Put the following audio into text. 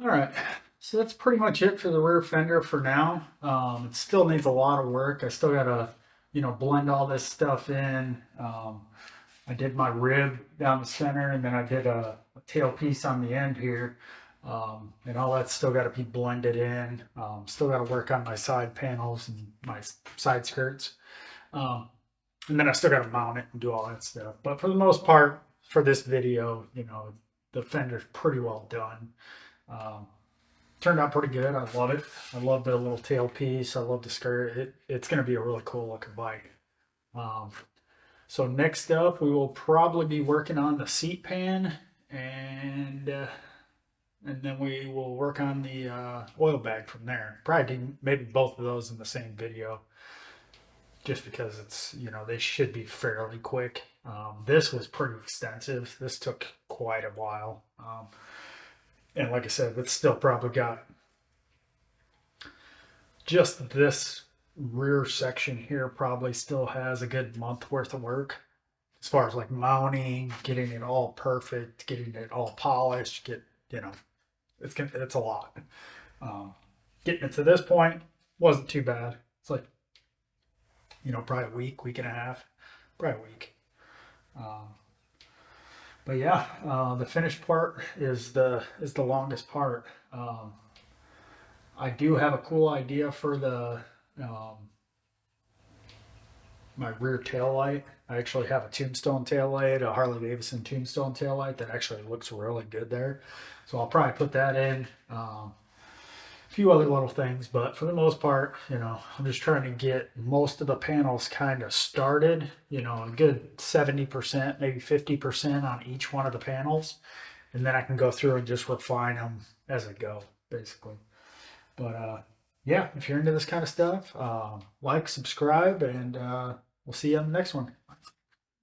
All right, so that's pretty much it for the rear fender for now. It still needs a lot of work. I still gotta, blend all this stuff in. I did my rib down the center, and then I did a tail piece on the end here, and all that's still got to be blended in. Still got to work on my side panels and my side skirts, um, and then I still got to mount it and do all that stuff. But for the most part, for this video, the fender's pretty well done. Um, Turned out pretty good. I love it. I love the little tail piece. I love the skirt. It's going to be a really cool looking bike. Um, so next up, we will probably be working on the seat pan, and then we will work on the oil bag from there. Probably do maybe both of those in the same video, just because it's they should be fairly quick. This was pretty extensive. This took quite a while, and like I said, it's still probably got just this rear section here probably still has a good month worth of work as far as like mounting, getting it all perfect, getting it all polished. It's a lot. Um, Getting it to this point wasn't too bad. It's like probably a week and a half, probably a week. Um, but yeah, the finished part is the longest part. I do have a cool idea for the um, my rear tail light. I actually have a Tombstone tail light, a Harley Davidson Tombstone tail light that actually looks really good there. So I'll probably put that in. A few other little things, but for the most part, I'm just trying to get most of the panels kind of started. A good 70%, maybe 50% on each one of the panels, and then I can go through and just refine them as I go, basically. But yeah, if you're into this kind of stuff, like, subscribe, and we'll see you on the next one.